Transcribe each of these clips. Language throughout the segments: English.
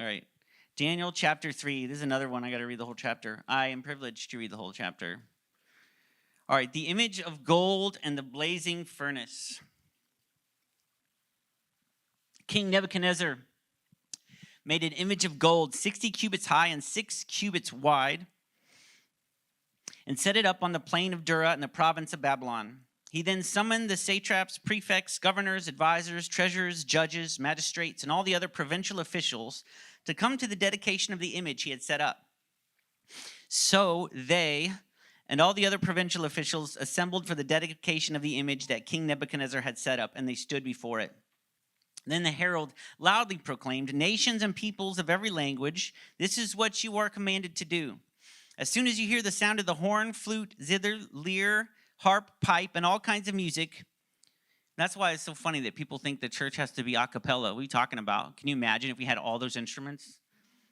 right. Daniel chapter 3. This is another one I got to read the whole chapter. I am privileged to read the whole chapter. All right. The image of gold and the blazing furnace. King Nebuchadnezzar made an image of gold 60 cubits high and 6 cubits wide and set it up on the plain of Dura in the province of Babylon. He then summoned the satraps, prefects, governors, advisors, treasurers, judges, magistrates, and all the other provincial officials to come to the dedication of the image he had set up. So they and all the other provincial officials assembled for the dedication of the image that King Nebuchadnezzar had set up, and they stood before it. Then the herald loudly proclaimed, "Nations and peoples of every language, this is what you are commanded to do. As soon as you hear the sound of the horn, flute, zither, lyre, harp, pipe, and all kinds of music." That's why it's so funny that people think the church has to be a cappella. What are you talking about? Can you imagine if we had all those instruments?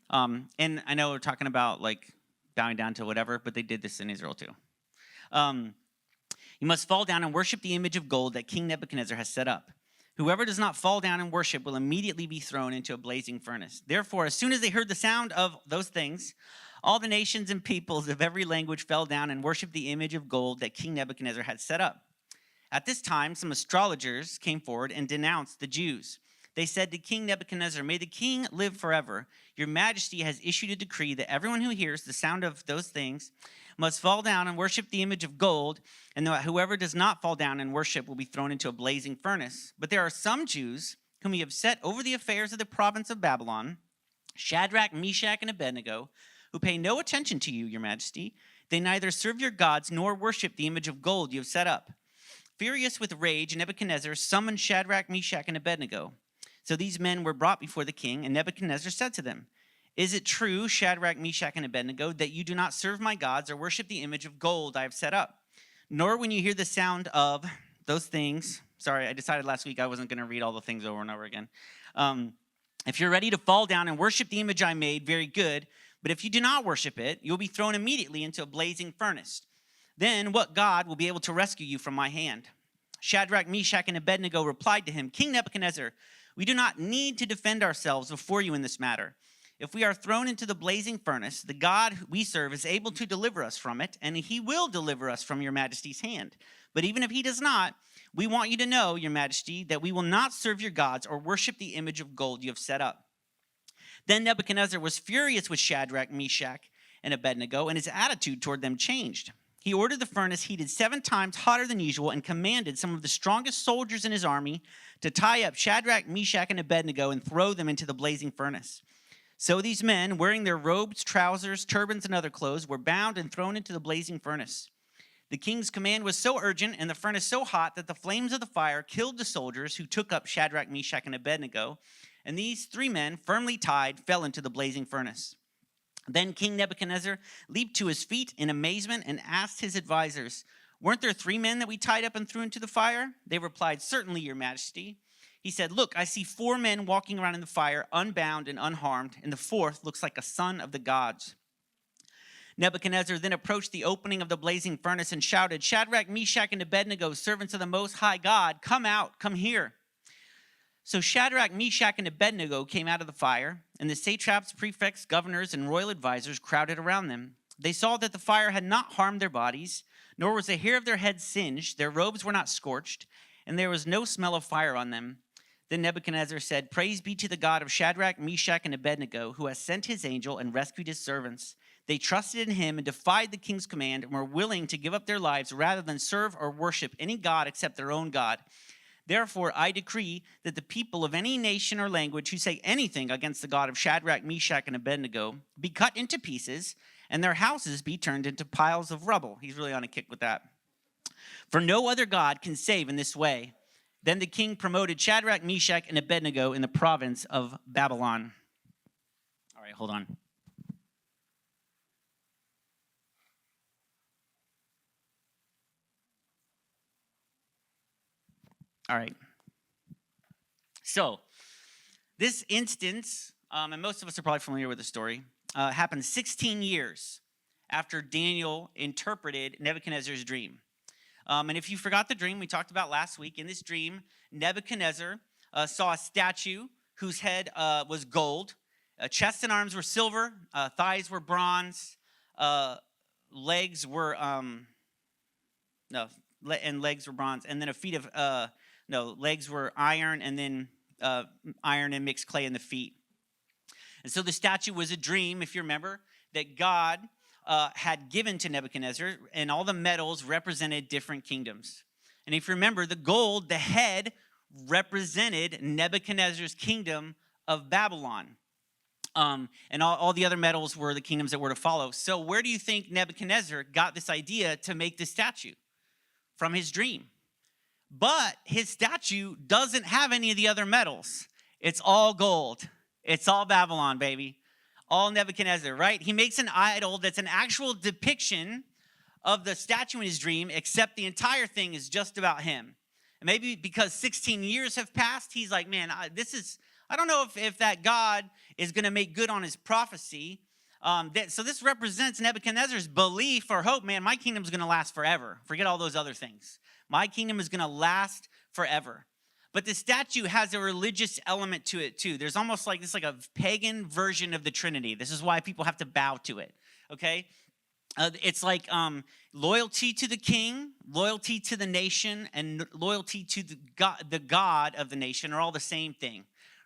And I know we're talking about like bowing down to whatever, but they did this in Israel too. You must fall down and worship the image of gold that King Nebuchadnezzar has set up. Whoever does not fall down and worship will immediately be thrown into a blazing furnace. Therefore, as soon as they heard the sound of those things, all the nations and peoples of every language fell down and worshiped the image of gold that King Nebuchadnezzar had set up. At this time, some astrologers came forward and denounced the Jews. They said to King Nebuchadnezzar, "May the king live forever. Your majesty has issued a decree that everyone who hears the sound of those things must fall down and worship the image of gold, and that whoever does not fall down and worship will be thrown into a blazing furnace. But there are some Jews whom you have set over the affairs of the province of Babylon, Shadrach, Meshach, and Abednego, who pay no attention to you, your majesty. They neither serve your gods nor worship the image of gold you have set up." Furious with rage, Nebuchadnezzar summoned Shadrach, Meshach, and Abednego. So these men were brought before the king, and Nebuchadnezzar said to them, "Is it true, Shadrach, Meshach, and Abednego, that you do not serve my gods or worship the image of gold I have set up? Nor when you hear the sound of those things," sorry, I decided last week I wasn't going to read all the things over and over again. "If you're ready to fall down and worship the image I made, very good. But if you do not worship it, you'll be thrown immediately into a blazing furnace. Then what God will be able to rescue you from my hand?" Shadrach, Meshach, and Abednego replied to him, "King Nebuchadnezzar, we do not need to defend ourselves before you in this matter. If we are thrown into the blazing furnace, the God we serve is able to deliver us from it, and he will deliver us from your majesty's hand. But even if he does not, we want you to know, your majesty, that we will not serve your gods or worship the image of gold you have set up." Then Nebuchadnezzar was furious with Shadrach, Meshach, and Abednego, and his attitude toward them changed. He ordered the furnace heated 7 times hotter than usual and commanded some of the strongest soldiers in his army to tie up Shadrach, Meshach, and Abednego and throw them into the blazing furnace. So these men, wearing their robes, trousers, turbans, and other clothes, were bound and thrown into the blazing furnace. The king's command was so urgent and the furnace so hot that the flames of the fire killed the soldiers who took up Shadrach, Meshach, and Abednego, and these 3 men, firmly tied, fell into the blazing furnace. Then King Nebuchadnezzar leaped to his feet in amazement and asked his advisors, "Weren't there 3 men that we tied up and threw into the fire?" They replied, "Certainly, your majesty." He said, "Look, I see 4 men walking around in the fire, unbound and unharmed, and the 4th looks like a son of the gods." Nebuchadnezzar then approached the opening of the blazing furnace and shouted, "Shadrach, Meshach, and Abednego, servants of the Most High God, come out, come here." So Shadrach, Meshach, and Abednego came out of the fire, and the satraps, prefects, governors, and royal advisors crowded around them. They saw that the fire had not harmed their bodies, nor was a hair of their heads singed, their robes were not scorched, and there was no smell of fire on them. Then Nebuchadnezzar said, "Praise be to the God of Shadrach, Meshach, and Abednego, who has sent his angel and rescued his servants. They trusted in him and defied the king's command and were willing to give up their lives rather than serve or worship any god except their own God. Therefore, I decree that the people of any nation or language who say anything against the God of Shadrach, Meshach, and Abednego be cut into pieces, and their houses be turned into piles of rubble." He's really on a kick with that. "For no other God can save in this way." Then the king promoted Shadrach, Meshach, and Abednego in the province of Babylon. All right, hold on. All right. So this instance, and most of us are probably familiar with the story, happened 16 years after Daniel interpreted Nebuchadnezzar's dream. And if you forgot the dream we talked about last week, in this dream, Nebuchadnezzar saw a statue whose head was gold, Chest and arms were silver, thighs were bronze, legs were legs were bronze, and then legs were iron, and then iron and mixed clay in the feet. And so the statue was a dream, if you remember, that God had given to Nebuchadnezzar, and all the metals represented different kingdoms. And if you remember, the gold, the head, represented Nebuchadnezzar's kingdom of Babylon. And all the other metals were the kingdoms that were to follow. So where do you think Nebuchadnezzar got this idea to make this statue? From his dream. But his statue doesn't have any of the other metals. It's all gold. It's all Babylon, baby. All Nebuchadnezzar, right? He makes an idol that's an actual depiction of the statue in his dream, except the entire thing is just about him. And maybe because 16 years have passed, he's like, man, I don't know if that God is going to make good on his prophecy. So this represents Nebuchadnezzar's belief or hope, man, my kingdom is going to last forever. Forget all those other things. My kingdom is going to last forever. But the statue has a religious element to it too. There's almost like this, like a pagan version of the Trinity. This is why people have to bow to it, okay? It's like loyalty to the king, loyalty to the nation, and loyalty to the God of the nation are all the same thing,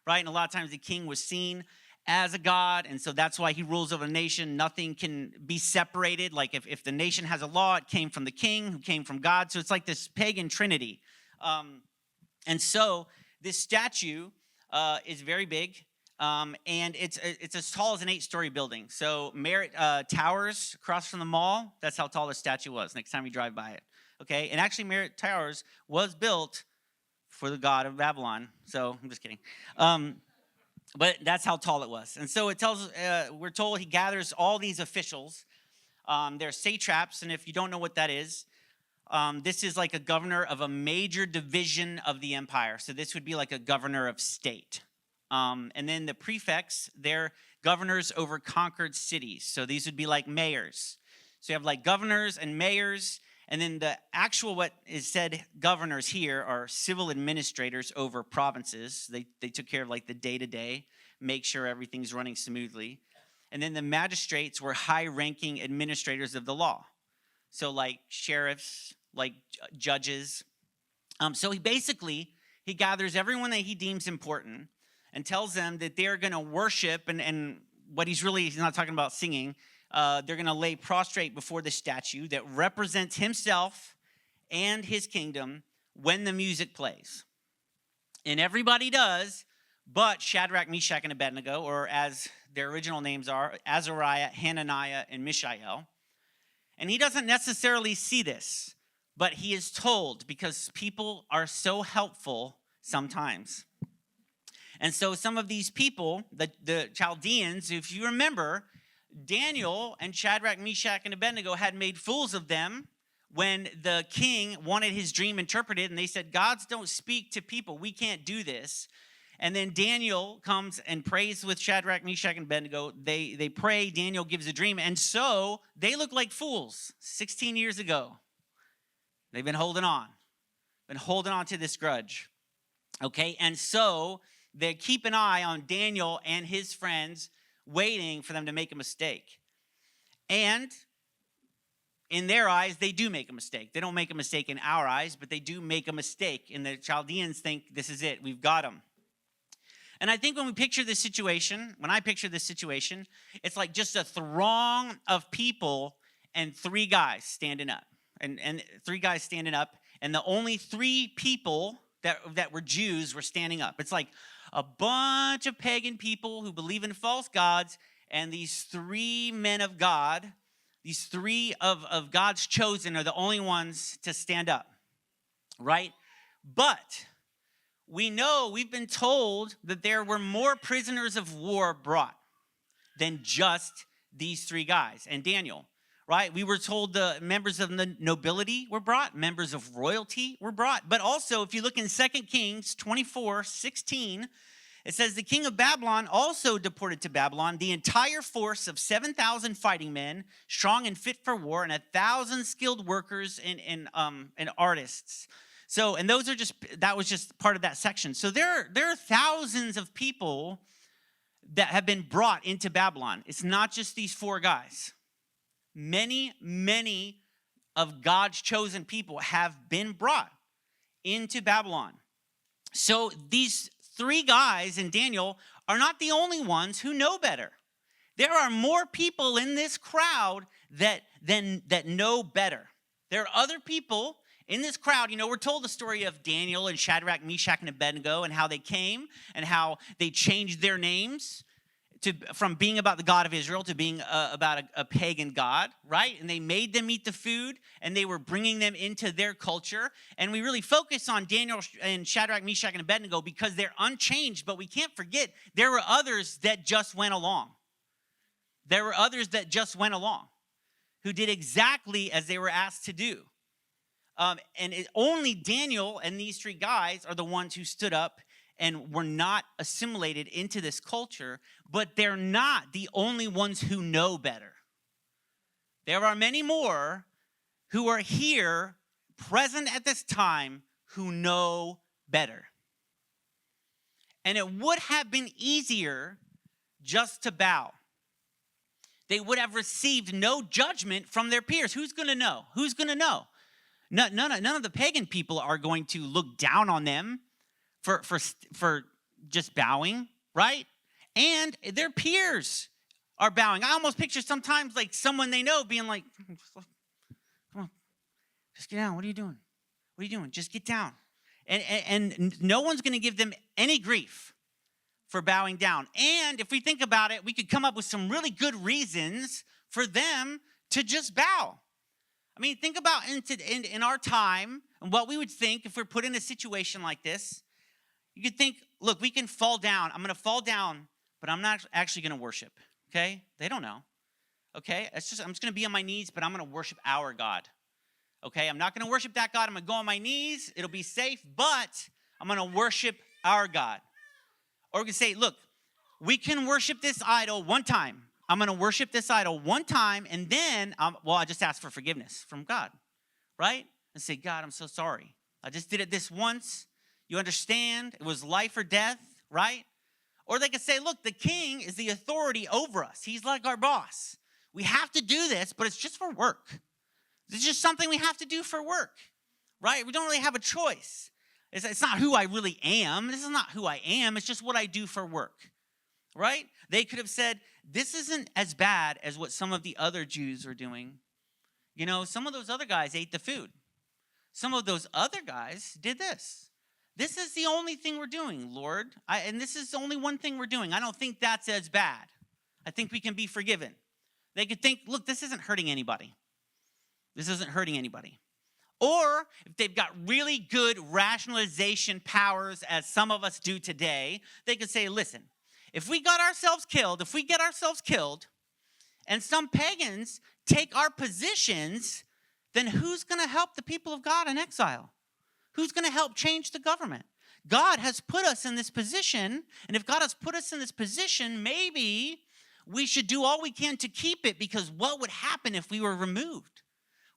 right? And a lot of times the king was seen as a god, and so that's why he rules over a nation. Nothing can be separated. Like if the nation has a law, it came from the king who came from God. So it's like this pagan trinity. And so this statue is very big, and it's as tall as an 8-story building. So Merritt Towers across from the mall, that's how tall the statue was next time you drive by it, okay? And actually Merritt Towers was built for the god of Babylon. So I'm just kidding. But that's how tall it was. And so it tells, we're told he gathers all these officials. They're satraps, and if you don't know what that is, this is like a governor of a major division of the empire. So this would be like a governor of state. And then the prefects, they're governors over conquered cities. So these would be like mayors. So you have like governors and mayors. And then the actual, what is said, governors here are civil administrators over provinces. They took care of like the day-to-day, make sure everything's running smoothly. And then the magistrates were high-ranking administrators of the law. So like sheriffs, like judges. So he gathers everyone that he deems important and tells them that they're going to worship, and what he's not talking about singing. They're going to lay prostrate before the statue that represents himself and his kingdom when the music plays. And everybody does, but Shadrach, Meshach, and Abednego, or as their original names are, Azariah, Hananiah, and Mishael. And he doesn't necessarily see this, but he is told, because people are so helpful sometimes. And so some of these people, the Chaldeans, if you remember, Daniel and Shadrach, Meshach, and Abednego had made fools of them when the king wanted his dream interpreted, and they said, gods don't speak to people. We can't do this. And then Daniel comes and prays with Shadrach, Meshach, and Abednego. They pray. Daniel gives a dream. And so they look like fools 16 years ago. They've been holding on to this grudge. Okay, and so they keep an eye on Daniel and his friends, waiting for them to make a mistake. And in their eyes, they do make a mistake. They don't make a mistake in our eyes, but they do make a mistake. And the Chaldeans think, this is it. We've got them. And I think when I picture this situation, it's like just a throng of people and 3 guys standing up. And 3 guys standing up. And the only 3 people that were Jews were standing up. It's like a bunch of pagan people who believe in false gods, and these 3 men of God, these 3 of God's chosen, are the only ones to stand up, right? But we've been told that there were more prisoners of war brought than just these 3 guys and Daniel, right? We were told the members of the nobility were brought, members of royalty were brought. But also, if you look in 2 Kings 24:16, it says, the king of Babylon also deported to Babylon the entire force of 7,000 fighting men, strong and fit for war, and 1,000 skilled workers and artists. So, and that was just part of that section. So there are thousands of people that have been brought into Babylon. It's not just these 4 guys. Many, many of God's chosen people have been brought into Babylon. So these 3 guys in Daniel are not the only ones who know better. There are more people in this crowd that know better. There are other people in this crowd. You know, we're told the story of Daniel and Shadrach, Meshach, and Abednego and how they came and how they changed their names from being about the God of Israel to being about a pagan god, right? And they made them eat the food, and they were bringing them into their culture. And we really focus on Daniel and Shadrach, Meshach, and Abednego because they're unchanged, but we can't forget there were others that just went along. There were others that just went along who did exactly as they were asked to do. Only Daniel and these 3 guys are the ones who stood up and were not assimilated into this culture, but they're not the only ones who know better. There are many more who are here, present at this time, who know better. And it would have been easier just to bow. They would have received no judgment from their peers. Who's going to know? Who's going to know? None of the pagan people are going to look down on them for just bowing, right? And their peers are bowing. I almost picture sometimes like someone they know being like, come on, just get down. What are you doing? What are you doing? Just get down. And no one's going to give them any grief for bowing down. And if we think about it, we could come up with some really good reasons for them to just bow. I mean, think about in our time and what we would think if we're put in a situation like this. You could think, look, we can fall down. I'm going to fall down, but I'm not actually going to worship, okay? They don't know, okay? I'm just going to be on my knees, but I'm going to worship our God, okay? I'm not going to worship that God. I'm going to go on my knees. It'll be safe, but I'm going to worship our God. Or we can say, look, we can worship this idol one time. I'm going to worship this idol one time, and then, I just ask for forgiveness from God, right? And say, God, I'm so sorry. I just did it this once. You understand? It was life or death, right? Or they could say, look, the king is the authority over us. He's like our boss. We have to do this, but it's just for work. It's just something we have to do for work, right? We don't really have a choice. It's not who I really am. This is not who I am. It's just what I do for work, right? They could have said, this isn't as bad as what some of the other Jews are doing. You know, some of those other guys ate the food. Some of those other guys did this. This is the only thing we're doing, Lord. And this is the only one thing we're doing. I don't think that's as bad. I think we can be forgiven. They could think, look, this isn't hurting anybody. This isn't hurting anybody. Or if they've got really good rationalization powers, as some of us do today, they could say, listen, if we get ourselves killed, and some pagans take our positions, then who's going to help the people of God in exile? Who's going to help change the government? God has put us in this position, and if God has put us in this position, maybe we should do all we can to keep it, because what would happen if we were removed?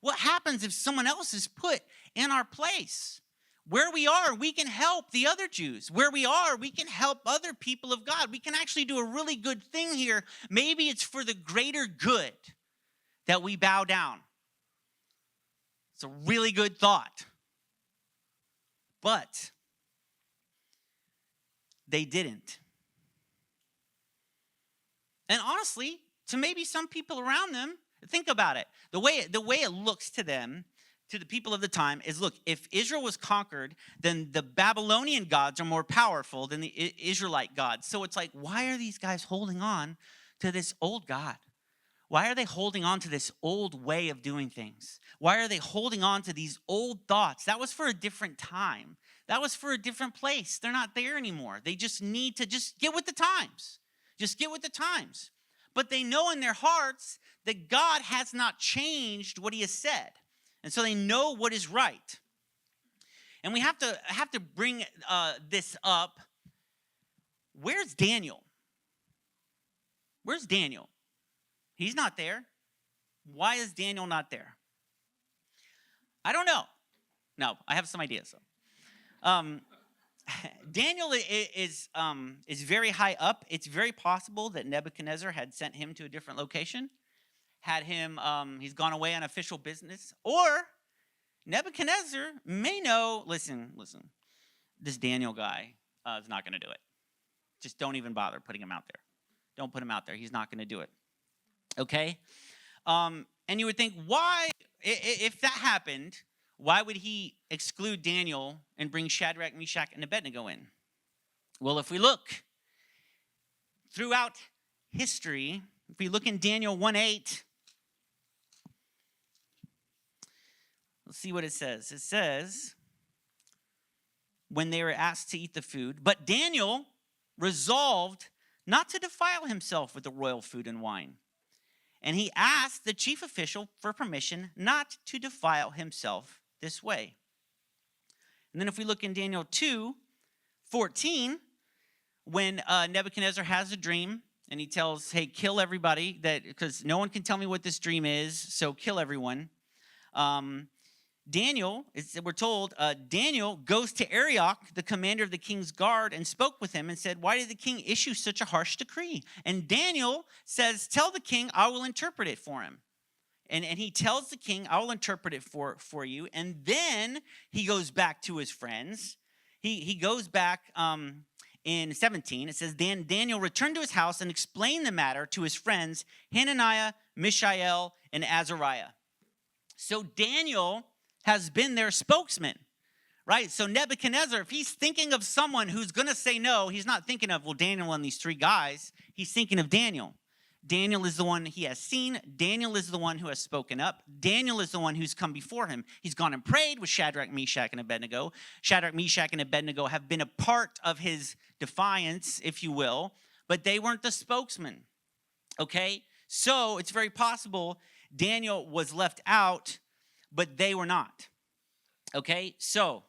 What happens if someone else is put in our place? Where we are, we can help the other Jews. Where we are, we can help other people of God. We can actually do a really good thing here. Maybe it's for the greater good that we bow down. It's a really good thought. But they didn't. And honestly, to maybe some people around them, think about it. The way it looks to them, to the people of the time, is, look, if Israel was conquered, then the Babylonian gods are more powerful than the Israelite gods. So it's like, why are these guys holding on to this old God? Why are they holding on to this old way of doing things? Why are they holding on to these old thoughts? That was for a different time. That was for a different place. They're not there anymore. They just need to just get with the times. Just get with the times. But they know in their hearts that God has not changed what he has said. And so they know what is right. And we have to bring this up. Where's Daniel? Where's Daniel? He's not there. Why is Daniel not there? I don't know. No, I have some ideas though. Daniel is very high up. It's very possible that Nebuchadnezzar had sent him to a different location, had him, he's gone away on official business, or Nebuchadnezzar may know, listen, this Daniel guy is not going to do it. Just don't even bother putting him out there. Don't put him out there. He's not going to do it. Okay? And you would think, why, if that happened, why would he exclude Daniel and bring Shadrach, Meshach, and Abednego in? Well, if we look throughout history, if we look in Daniel 1:8, let's see what it says. It says, when they were asked to eat the food, but Daniel resolved not to defile himself with the royal food and wine. And he asked the chief official for permission not to defile himself this way. And then if we look in Daniel 2:14, when Nebuchadnezzar has a dream and he tells, hey, kill everybody, that because no one can tell me what this dream is, so kill everyone. Daniel, we're told, Daniel goes to Arioch, the commander of the king's guard, and spoke with him and said, why did the king issue such a harsh decree? And Daniel says, tell the king, I will interpret it for him. And he tells the king, I will interpret it for you. And then he goes back to his friends. He goes back in 17. It says, then Daniel returned to his house and explained the matter to his friends, Hananiah, Mishael, and Azariah. So Daniel has been their spokesman, right? So Nebuchadnezzar, if he's thinking of someone who's going to say no, he's not thinking of, well, Daniel and these three guys. He's thinking of Daniel. Daniel is the one he has seen. Daniel is the one who has spoken up. Daniel is the one who's come before him. He's gone and prayed with Shadrach, Meshach, and Abednego. Shadrach, Meshach, and Abednego have been a part of his defiance, if you will, but they weren't the spokesman, okay? So it's very possible Daniel was left out, but they were not, okay? So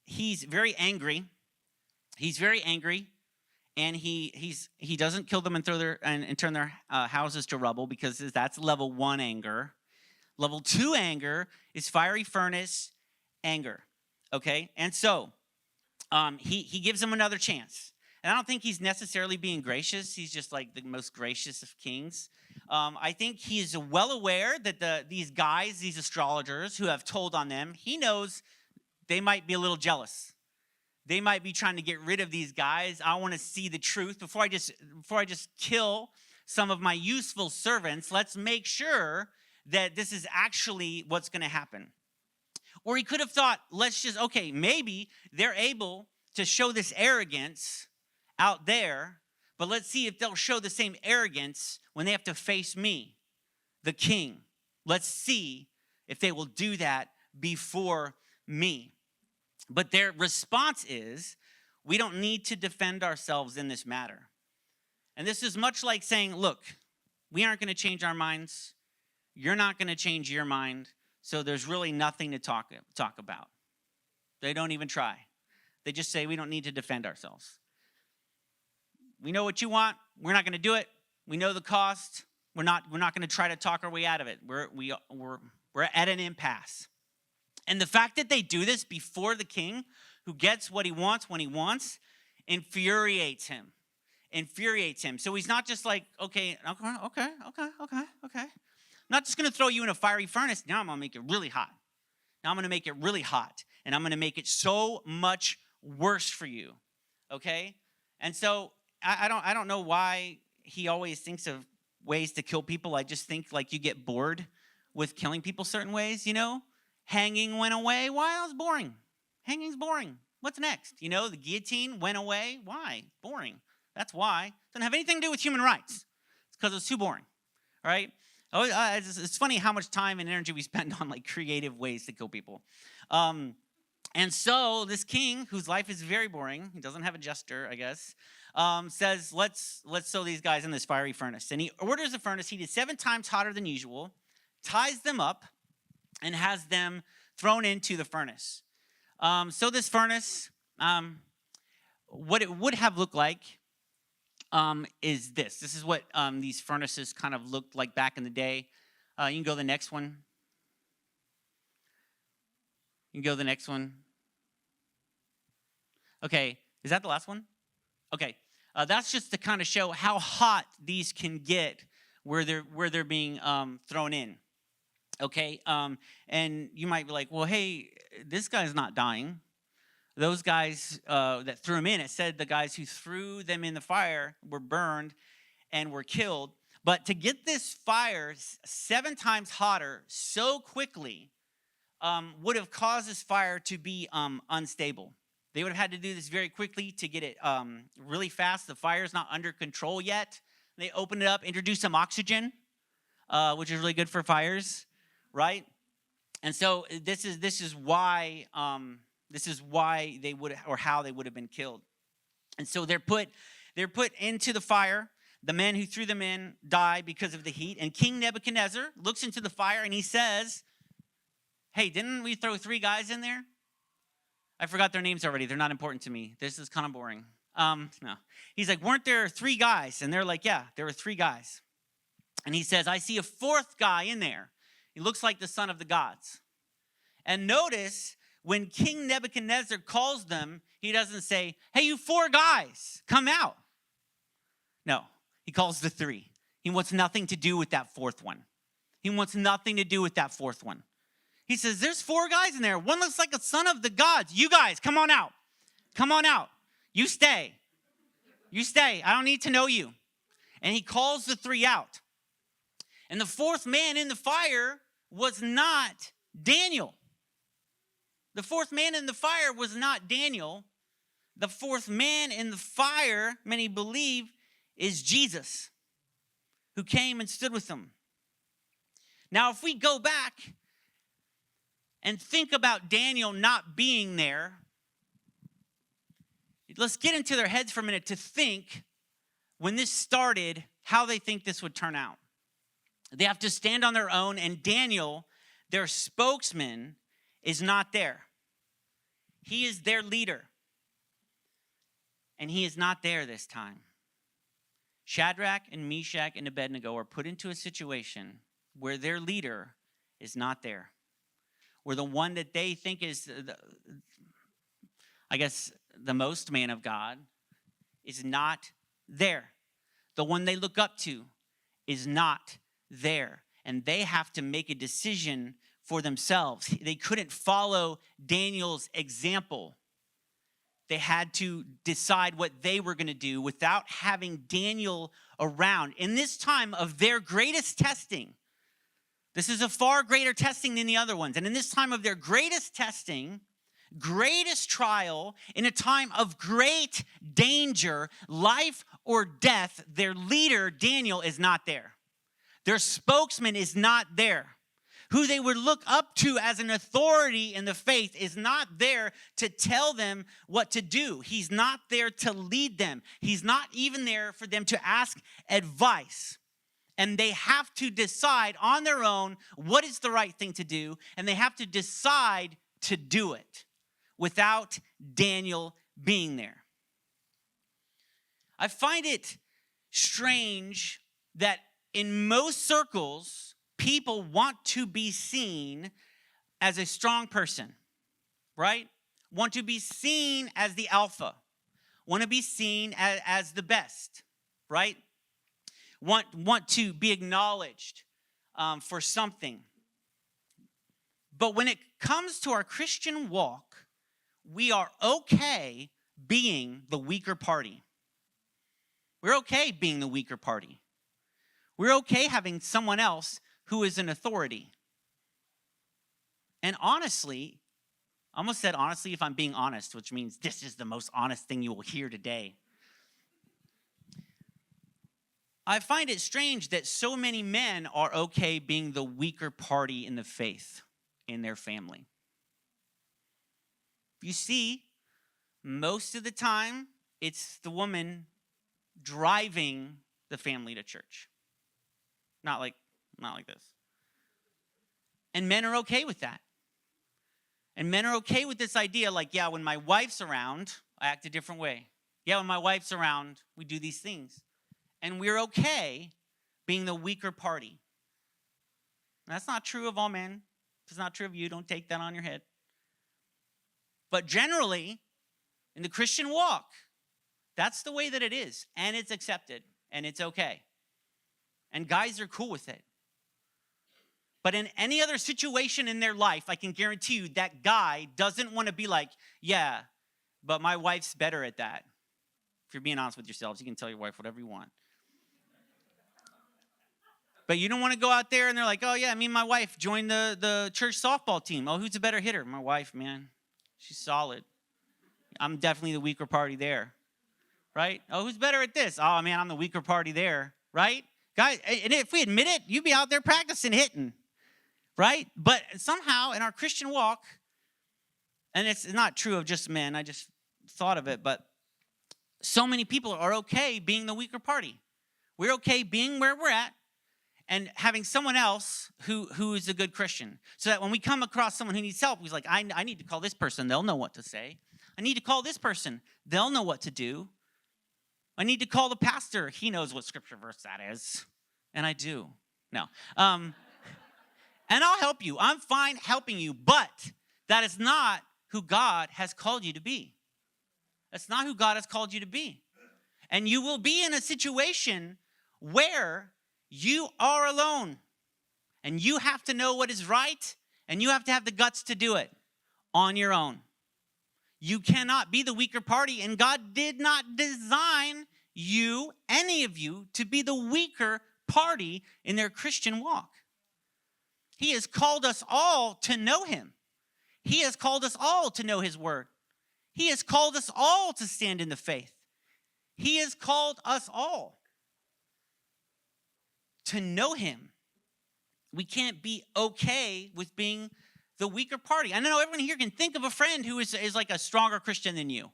he's very angry. He's very angry. And he doesn't kill them and turn their houses to rubble, because that's level 1 anger. Level 2 anger is fiery furnace anger. Okay, and so he gives them another chance. And I don't think he's necessarily being gracious. He's just like the most gracious of kings. I think he's well aware that these guys, these astrologers who have told on them, he knows they might be a little jealous. They might be trying to get rid of these guys. I want to see the truth before I just kill some of my useful servants. Let's make sure that this is actually what's going to happen. Or he could have thought, okay, maybe they're able to show this arrogance out there, but let's see if they'll show the same arrogance when they have to face me, the king. Let's see if they will do that before me. But their response is, we don't need to defend ourselves in this matter. And this is much like saying, look, we aren't going to change our minds. You're not going to change your mind. So there's really nothing to talk about. They don't even try. They just say, we don't need to defend ourselves. We know what you want. We're not going to do it. We know the cost. We're not going to try to talk our way out of it. We're at an impasse. And the fact that they do this before the king, who gets what he wants when he wants, infuriates him. So he's not just like, okay. I'm not just going to throw you in a fiery furnace. Now I'm going to make it really hot. And I'm going to make it so much worse for you. Okay? And so I don't know why he always thinks of ways to kill people. I just think like you get bored with killing people certain ways, you know? Hanging went away. Why? It was boring. Hanging's boring. What's next? You know, the guillotine went away. Why? Boring. That's why. Doesn't have anything to do with human rights. It's because it's too boring. All right? It's funny how much time and energy we spend on like creative ways to kill people. And so this king, whose life is very boring, he doesn't have a jester, I guess, says, let's throw these guys in this fiery furnace. And he orders the furnace heated 7 times hotter than usual, ties them up, and has them thrown into the furnace. So this furnace, what it would have looked like is this. This is what these furnaces kind of looked like back in the day. You can go to the next one. Okay, is that the last one? Okay, that's just to kind of show how hot these can get where they're being thrown in. Okay, and you might be like, well, hey, this guy's not dying. Those guys that threw him in, it said the guys who threw them in the fire were burned and were killed. But to get this fire 7 times hotter so quickly would have caused this fire to be unstable. They would have had to do this very quickly to get it really fast. The fire's not under control yet. They opened it up, introduced some oxygen, which is really good for fires, right? And so this is why they would, or how they would have been killed. And so they're put into the fire. The men who threw them in die because of the heat. And King Nebuchadnezzar looks into the fire and he says, hey, didn't we throw 3 guys in there? I forgot their names already. They're not important to me. This is kind of boring. No. He's like, weren't there 3 guys? And they're like, yeah, there were 3 guys. And he says, I see a 4th guy in there. He looks like the son of the gods. And notice when King Nebuchadnezzar calls them, he doesn't say, hey, you 4 guys, come out. No, he calls the 3. He wants nothing to do with that 4th one. He wants nothing to do with that 4th one. He says, there's 4 guys in there. One looks like a son of the gods. You guys, come on out. Come on out. You stay. You stay. I don't need to know you. And he calls the 3 out. And the 4th man in the fire was not Daniel. The 4th man in the fire was not Daniel. The 4th man in the fire, many believe, is Jesus, who came and stood with them. Now, if we go back and think about Daniel not being there, let's get into their heads for a minute to think when this started, how they think this would turn out. They have to stand on their own, and Daniel, their spokesman, is not there. He is their leader, and he is not there this time. Shadrach and Meshach and Abednego are put into a situation where their leader is not there, where the one that they think is, the most man of God is not there. The one they look up to is not there. And they have to make a decision for themselves. They couldn't follow Daniel's example. They had to decide what they were going to do without having Daniel around. In this time of their greatest testing, this is a far greater testing than the other ones. And in this time of their greatest testing, greatest trial, in a time of great danger, life or death, their leader, Daniel, is not there. Their spokesman is not there. Who they would look up to as an authority in the faith is not there to tell them what to do. He's not there to lead them. He's not even there for them to ask advice. And they have to decide on their own what is the right thing to do, and they have to decide to do it without Daniel being there. I find it strange that in most circles, people want to be seen as a strong person, right? Want to be seen as the alpha. Want to be seen as the best, right? Want to be acknowledged for something. But when it comes to our Christian walk, we are okay being the weaker party. We're okay being the weaker party. We're okay having someone else who is an authority. And honestly, I almost said honestly if I'm being honest, which means this is the most honest thing you will hear today. I find it strange that so many men are okay being the weaker party in the faith in their family. You see, most of the time, it's the woman driving the family to church. Not like this. And men are okay with that. And men are okay with this idea like, yeah, when my wife's around, I act a different way. Yeah, when my wife's around, we do these things. And we're okay being the weaker party. And that's not true of all men. If it's not true of you, don't take that on your head. But generally, In the Christian walk, that's the way that it is. And it's accepted. And it's okay. And guys are cool with it. But in any other situation in their life, I can guarantee you that guy doesn't want to be like, yeah, but my wife's better at that. If you're being honest with yourselves, you can tell your wife whatever you want. But you don't want to go out there and they're like, oh, yeah, me and my wife joined the church softball team. Oh, who's a better hitter? My wife, man. She's solid. I'm definitely the weaker party there. Right? Oh, who's better at this? Oh, man, I'm the weaker party there. Right? Guys, and if we admit it, you'd be out there practicing hitting. Right? But somehow in our Christian walk, and it's not true of just men, I just thought of it, but so many people are okay being the weaker party. We're okay being where we're at and having someone else who is a good Christian. So that when we come across someone who needs help, he's like, I need to call this person. They'll know what to say. I need to call this person. They'll know what to do. I need to call the pastor. He knows what scripture verse that is. And I do. No. And I'll help you. I'm fine helping you. But that is not who God has called you to be. That's not who God has called you to be. And you will be in a situation where you are alone. And you have to know what is right. And you have to have the guts to do it on your own. You cannot be the weaker party. And God did not design you, any of you, to be the weaker party in their Christian walk. He has called us all to know him. He has called us all to know his word. He has called us all to stand in the faith. He has called us all to know him. We can't be okay with being the weaker party. I know everyone here can think of a friend who is like a stronger Christian than you.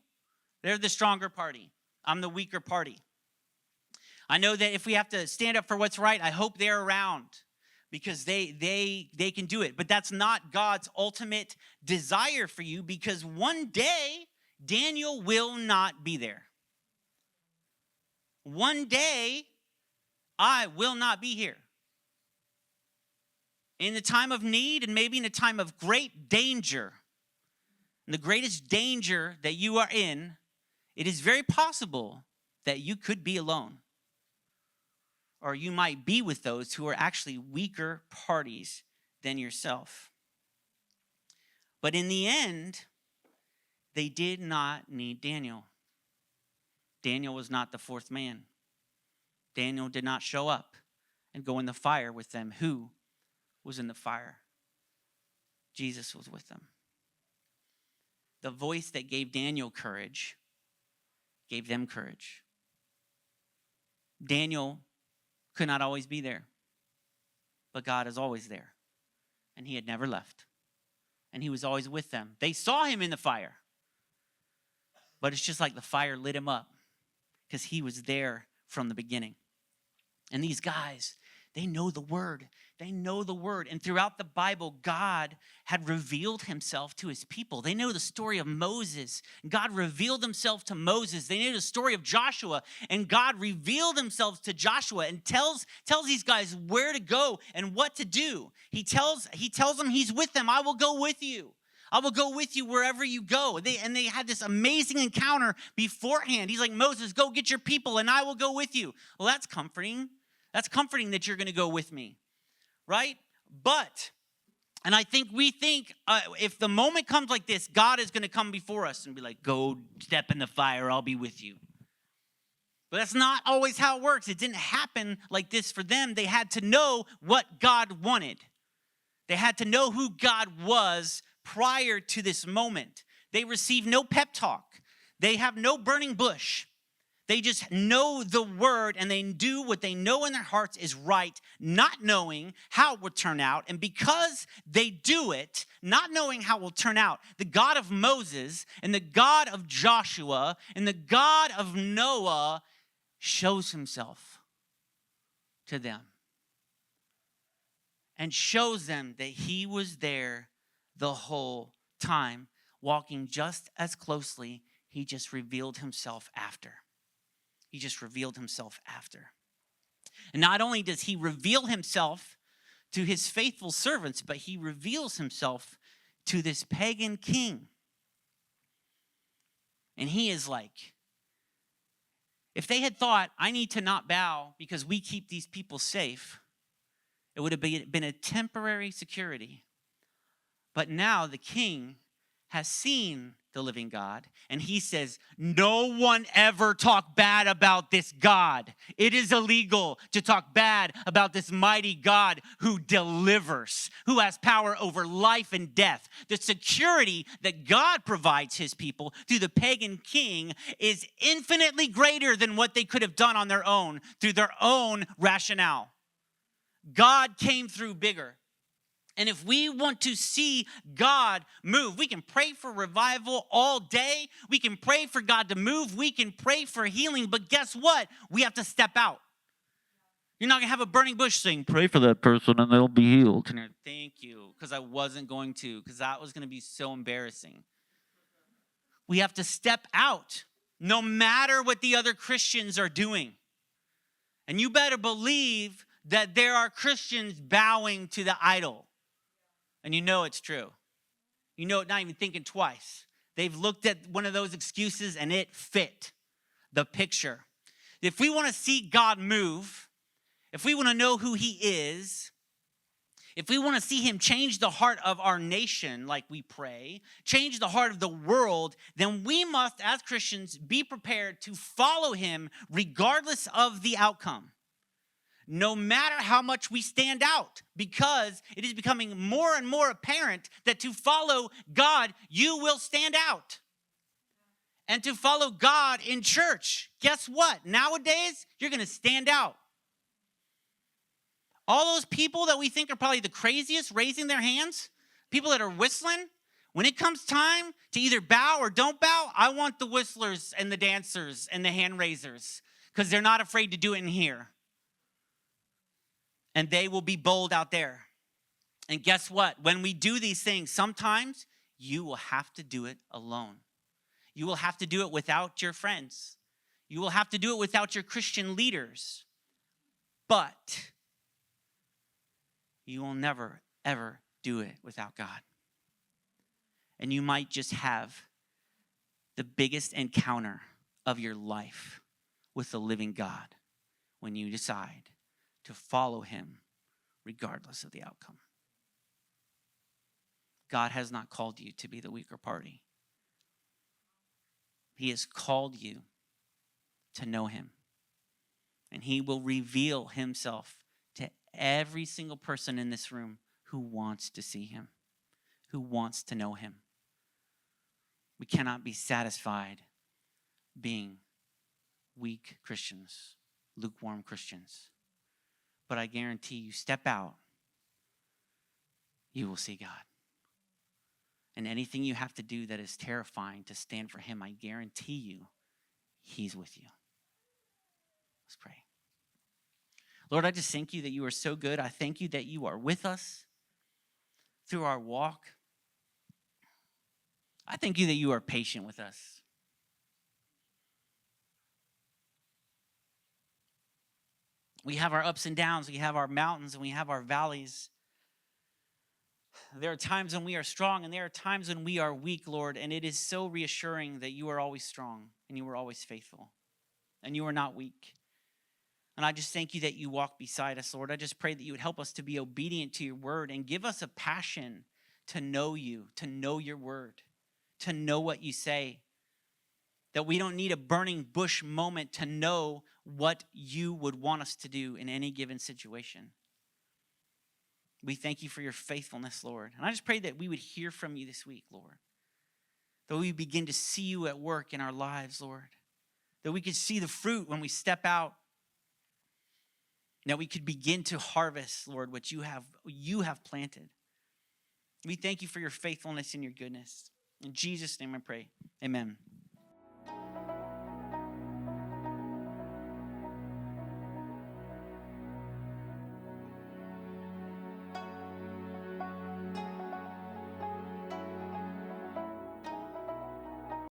They're the stronger party. I'm the weaker party. I know that if we have to stand up for what's right, I hope they're around because they can do it. But that's not God's ultimate desire for you, because one day Daniel will not be there. One day I will not be here. In the time of need and maybe in a time of great danger, and the greatest danger that you are in, it is very possible that you could be alone. Or you might be with those who are actually weaker parties than yourself. But in the end, they did not need Daniel. Daniel was not the fourth man. Daniel did not show up and go in the fire with them. Who was in the fire? Jesus was with them. The voice that gave Daniel courage gave them courage. Daniel could not always be there, but God is always there. And he had never left. And he was always with them. They saw him in the fire, but it's just like the fire lit him up because he was there from the beginning. And these guys, they know the word. They know the word. And throughout the Bible, God had revealed himself to his people. They know the story of Moses. God revealed himself to Moses. They know the story of Joshua. And God revealed himself to Joshua and tells these guys where to go and what to do. He tells them he's with them. I will go with you. I will go with you wherever you go. They had this amazing encounter beforehand. He's like, Moses, go get your people and I will go with you. Well, that's comforting. That's comforting that you're going to go with me. Right? But, and I think we think if the moment comes like this, God is going to come before us and be like, go step in the fire, I'll be with you. But that's not always how it works. It didn't happen like this for them. They had to know what God wanted. They had to know who God was prior to this moment. They received no pep talk. They have no burning bush. They just know the word and they do what they know in their hearts is right, not knowing how it will turn out. And because they do it, not knowing how it will turn out, the God of Moses and the God of Joshua and the God of Noah shows himself to them and shows them that he was there the whole time, walking just as closely. He just revealed himself after. He just revealed himself after. And not only does he reveal himself to his faithful servants, but he reveals himself to this pagan king. And he is like, if they had thought, I need to not bow because we keep these people safe, it would have been a temporary security. But now the king has seen the living God, and he says, no one ever talk bad about this God. It is illegal to talk bad about this mighty God who delivers, who has power over life and death. The security that God provides his people through the pagan king is infinitely greater than what they could have done on their own, through their own rationale. God came through bigger. And if we want to see God move, we can pray for revival all day. We can pray for God to move. We can pray for healing. But guess what? We have to step out. You're not going to have a burning bush saying, pray for that person and they'll be healed. And thank you, because I wasn't going to, because that was going to be so embarrassing. We have to step out no matter what the other Christians are doing. And you better believe that there are Christians bowing to the idol. And you know it's true. You know it, not even thinking twice. They've looked at one of those excuses and it fit the picture. If we want to see God move, if we want to know who he is, if we want to see him change the heart of our nation like we pray, change the heart of the world, then we must, as Christians, be prepared to follow him regardless of the outcome. No matter how much we stand out, because it is becoming more and more apparent that to follow God, you will stand out. And to follow God in church, guess what? Nowadays, you're going to stand out. All those people that we think are probably the craziest raising their hands, people that are whistling, when it comes time to either bow or don't bow, I want the whistlers and the dancers and the hand raisers, because they're not afraid to do it in here. And they will be bold out there. And guess what? When we do these things, sometimes you will have to do it alone. You will have to do it without your friends. You will have to do it without your Christian leaders. But you will never, ever do it without God. And you might just have the biggest encounter of your life with the living God when you decide to follow him regardless of the outcome. God has not called you to be the weaker party. He has called you to know him. And he will reveal himself to every single person in this room who wants to see him, who wants to know him. We cannot be satisfied being weak Christians, lukewarm Christians. But I guarantee you, step out, you will see God. And anything you have to do that is terrifying to stand for him, I guarantee you, he's with you. Let's pray. Lord, I just thank you that you are so good. I thank you that you are with us through our walk. I thank you that you are patient with us. We have our ups and downs, we have our mountains, and we have our valleys. There are times when we are strong, and there are times when we are weak, Lord, and it is so reassuring that you are always strong, and you are always faithful, and you are not weak. And I just thank you that you walk beside us, Lord. I just pray that you would help us to be obedient to your word and give us a passion to know you, to know your word, to know what you say. That we don't need a burning bush moment to know what you would want us to do in any given situation. We thank you for your faithfulness, Lord. And I just pray that we would hear from you this week, Lord. That we begin to see you at work in our lives, Lord. That we could see the fruit when we step out. That we could begin to harvest, Lord, what you have planted. We thank you for your faithfulness and your goodness. In Jesus' name I pray. Amen.